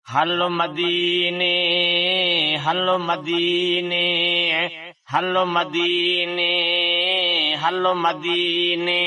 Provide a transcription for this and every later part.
हलो मदीने, हलो मदीने, हलो मदीने, हलो मदीने।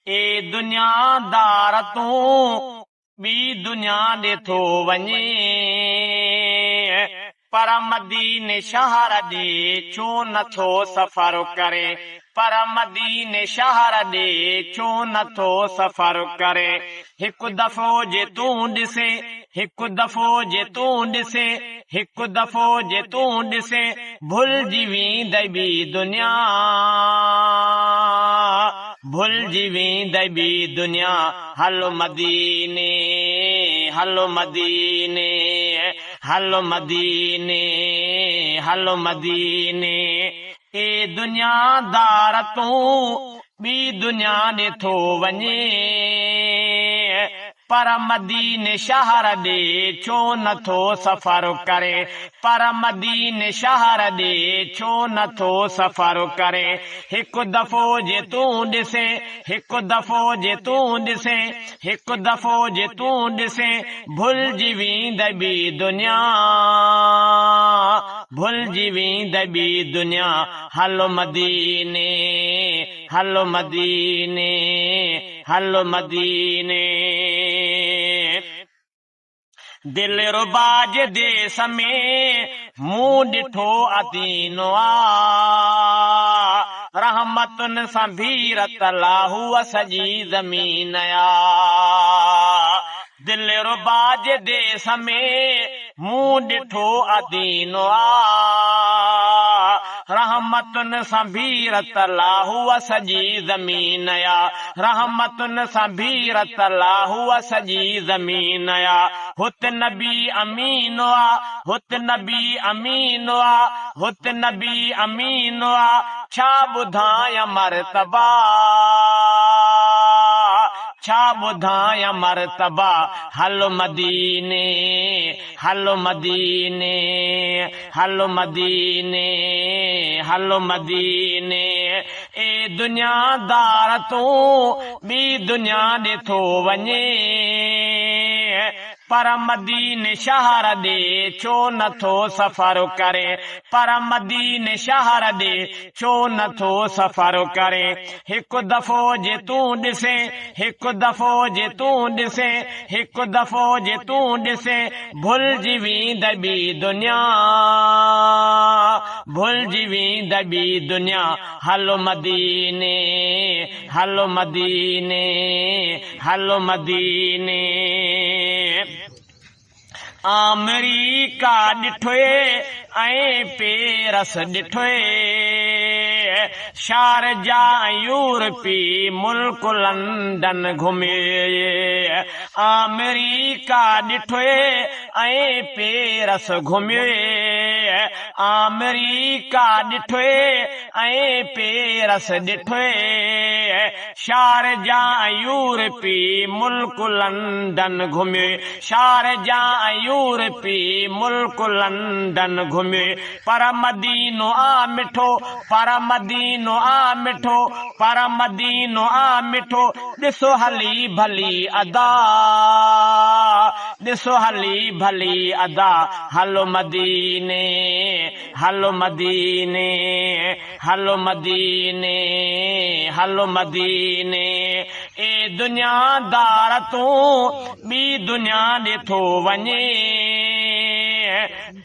ए दुनियादार तूं ॿी दुनिया ॾे थो वञे, पर मदीने शहर ॾे छो नथो सफ़र करे, पर मदीने शहर ॾे छो नथो सफ़र करे। हिकु दफ़ो जे तूं ॾिसे, हिकु दफ़ो जे तूं ॾिसे, हिकु दफ़ो जे तूं ॾिसे, भुलिजी वेंदई ॿी दुनिया, भुलिजी वेंदई ॿी दुनिया। हलो मदीने, हलो मदीने, हलो मदीने, हलो मदीने। ए दुनियादार तूं ॿी दुनिया ॾे थो वञे, पर मदीने शहर ॾे छो नथो सफ़र करे, पर मदीने शहर ॾे छो नथो सफ़र करे। हिकु दफ़ो जे तूं ॾिसे, हिकु दफ़ो जे तूं ॾिसे, हिकु दफ़ो जे तूं ॾिसे, भुलिजी वेंदई ॿी दुनिया, भुलिजी वेंदई ॿी दुनिया। हलो मदीने, हलो मदीने, हलो मदीने। दिलरुबा जे देश में मूं ॾिठो अदीनो आ, रहमतुनि सां भीरत लाहू सॼी ज़मीन आ। दिलरुबा जे देश में मूं ॾिठो अदीनो आ, रहमतुनि सां भीरत लाहू सॼी ज़मीन आ, रहमतुनि सां भीरत लाहू सॼी ज़मीन आ। हुत नबी अमीन आ, हुत नबी अमीन आ, हुत नबी अमीन आ। छा ॿुधायां मर्तबा, छा ॿुधायां मर्तबा। हलो मदीने, हलो मदीने, हलो मदीने, हलो मदीने। ए दुनियादार तूं ॿी दुनिया ॾे थो वञे, पर मदीने शहर ॾे छो नथो सफ़र करे, पर मदीने शहर ॾे छो नथो सफ़र करे। हिकु दफ़ो जे तूं ॾिसे, हिकु दफ़ो जे तूं ॾिसे, हिकु दफ़ो जे तूं ॾिसे, भुलिजी वेंदई ॿी दुनिया, भुलिजी वेंदई ॿी दुनिया। हलो मदीने, हलो मदीने, हलो मदीने। अमेरिका ॾिठोए ऐं पेरस ॾिठोए, शारजा यूरोपी मुल्क लंडन घुमियो। अमेरिका ॾिठोए ऐं पेरस घुमियो, अमेरिका ॾिठोए ऐं पेरस ॾिठोए, शारजा यूरोपी मुल्क लंडन घुमियो, शारजा यूरोपी मुल्क लंडन घुमियो। पर मदीनो आ मिठो, पर मदीनो आ मिठो, पर मदीनो आ मिठो। ॾिसो हली भली अदा, ॾिसो हली भली अदा। हलो मदीने, हलो मदीने, हलो मदीने, हलो मदीने। ए दुनियादार तूं ॿी दुनिया ॾे थो वञे,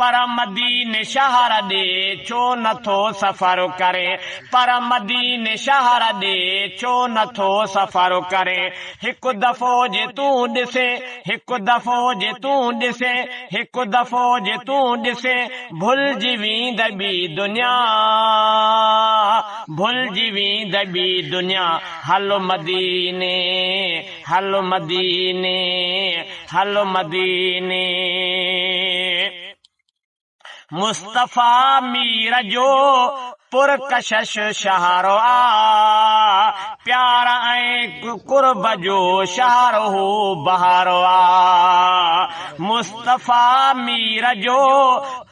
पर मदीने शहर ॾे छो नथो सफ़र करे, पर मदीने शहर ॾे छो नथो सफ़र करे। हिकु दफ़ो जे तूं ॾिसे, हिकु दफ़ो जे तूं ॾिसे, हिकु दफ़ो जे तूं ॾिसे, भुलिजी वेंदई ॿी दुनिया, भुलिजी वेंदई ॿी दुनिया। हलो मदीने, हलो मदीने, हलो मदीने। मुस्तफा मीर जो पुरकशिश शहर आ, प्यार ऐं कुर्ब जो शहर हो बहार आ। मुस्तफा मीर जो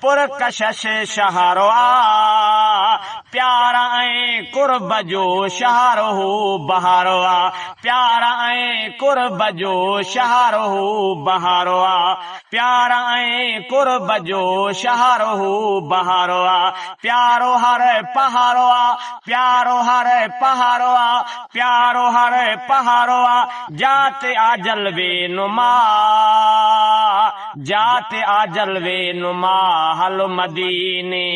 पुरकशिश शहर आ, प्यार ऐं कुर्ब जो शहर हो बहारो आ प्यार ऐं कुर्ब जो शहर हो बहारो आ प्यार ऐं कुर्ब जो शहर हो बहारो आ प्यारो हर पहाड़ो आ प्यारो हर पहाड़ो आ प्यारो हर पहाड़ो आ जाते आ जलवे नुमा जाते आ जलवे नुमा हलो मदीने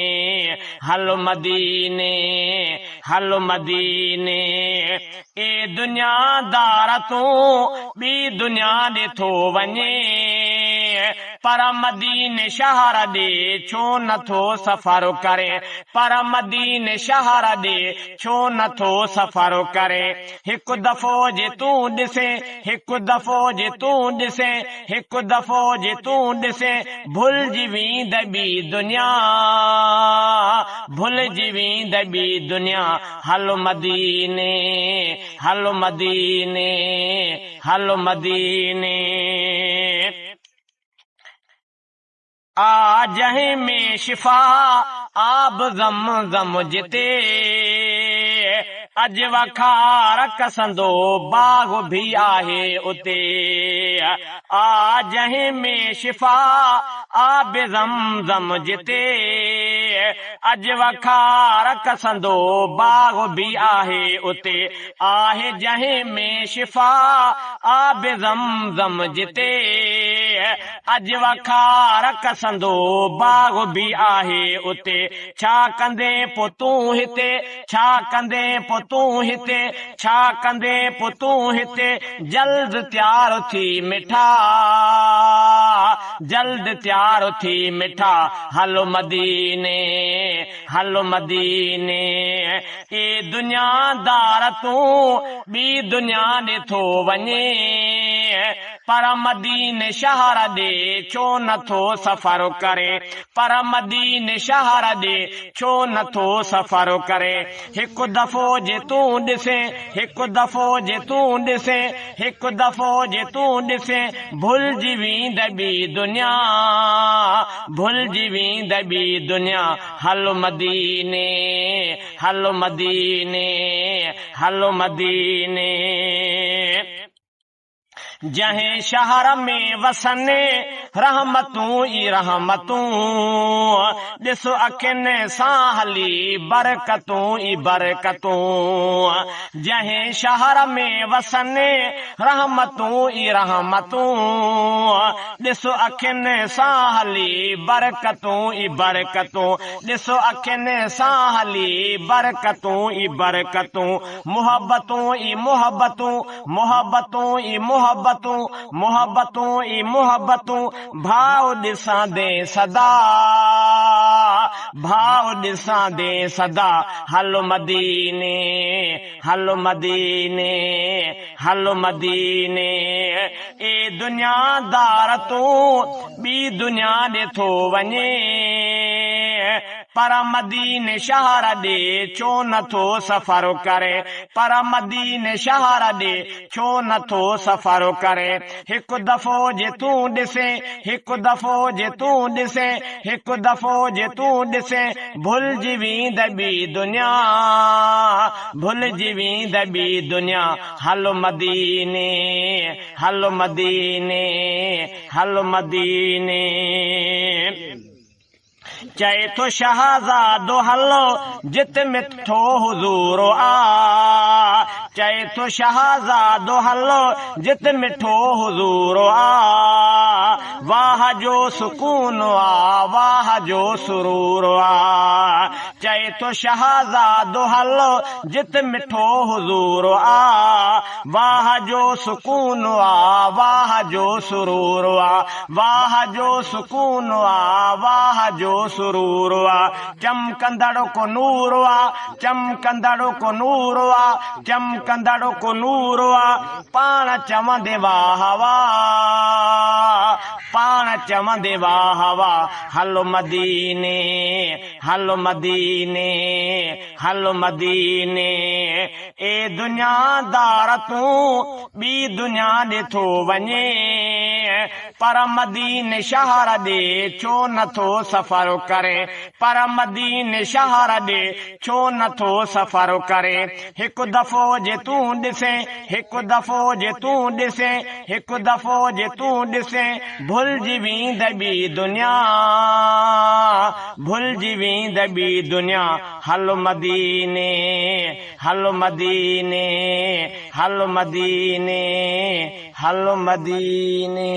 हलो मदीने हलो मदीने ए दुनियादार तूं ॿी दुनिया ॾिठो वञे पर मदीने शहर ॾे छो नथो सफ़र करे पर मदीने शहर ॾे छो नथो सफ़र करे हिकु दफ़ो जे तूं ॾिसे हिकु दफ़ो जे तूं ॾिसे हिकु दफ़ो जे तूं ॾिसे भुलिजी वेंद ॿी दुनिया भुलिजी वेंद ॿी दुनिया हलो मदीने हलो मदीने हलो मदीने आ जहीं में शिफा आब ज़म जिते अज वखार कसंदो बाग भी आहे उते आ जहीं में शिफा आब ज़म जिते अज वखार कसंदो बाग भी आहे उते आहे जहीं में शिफा आब ज़म जिते अज वखार कसंदो बाग भी आहे उते छा कंदे पो तूं हिते छा कंदे पो तूं हिते छा कंदे पो तूं हिते जल्द तैयार थी मिठा जल्द तैयार थी मिठा हलो मदीने हलो मदीने ए दुनियादार तूं ॿी दुनिया ॾिठो वञे पर मदीने शहर ॾे छो नथो सफ़र करे पर मदीने शहर ॾे छो नथो सफ़र करे हिकु दफ़ो जे तूं ॾिसे हिकु दफ़ो जे तूं ॾिसे हिकु दफ़ो जे तूं ॾिसे भुलिजी वेंद ॿी दुनिया भुलिजी वेंद ॿी दुनिया हलो मदीने हलो मदीने हलो मदीने जहीं शहर में वसने रहमतूं ई रहमतूं ॾिस अखियुनि सां हली बरकतूं ई बरकतूं जहीं शहर में वसने रहमतूं ई रहमतूं ॾिस अखियुनि सां हली बरकतूं ई बरकतूं ॾिस अखियुनि सां हली बरकतूं ई बरकतूं मोहबतूं ई मोहबतूं मोहबतूं ई मोहबतूं मोहबतूं ई मोहबतूं भाव ॾिसां दे सदा भाव ॾिसां दे सदा हलो मदीने हलो मदीने हलो मदीने ए दुनियादार तूं ॿी दुनिया ॾिठो वञे पर मदीने शहर ॾे छो नथो सफ़र करे पर मदीने शहर ॾे छो नथो सफ़र करे हिकु दफ़ो जे तूं ॾिसे हिकु दफ़ो जे तूं ॾिसे हिकु दफ़ो जे तूं ॾिसे भुलिजी वेंद ॿी दुनिया भुलिजी वेंद ॿी दुनिया हलो मदीने हलो मदीने हलो मदीने चए तो शहजादो हलो जित मिठो हुजूर आ चए तो शहजादो हलो जित मिठो हुजूर आ वाह जो सुकून आ वाह जो सुरूर आ चए तो शहजादो हलो जित मिठो हुजूर आ वाह जो सुकून आ वाह जो सुरूर आ वाह जो सुकून आ वाह जो सुरूर आ चमकंदड़ को नूर आ चमकंदड़ को नूर आ चमकंदड़ को नूर आ पाण चवंदे वाह वाह पाण चवंदे वाह वाह हलो मदीने हलो मदीने हलो मदीने ए दुनियादार तूं ॿी दुनिया ॾिठो वञे पर मदीने शहर ॾे छो नथो सफ़र करे पर मदीने शहर ॾे छो नथो सफ़र करे हिकु दफ़ो जे तूं ॾिसे हिकु दफ़ो जे तूं ॾिसे हिकु दफ़ो जे तूं ॾिसे भुलिजी वेंदबी दुनिया भुलिजी वेंदबी दुनिया हल मदीने हल मदीने हल मदीने हल मदीने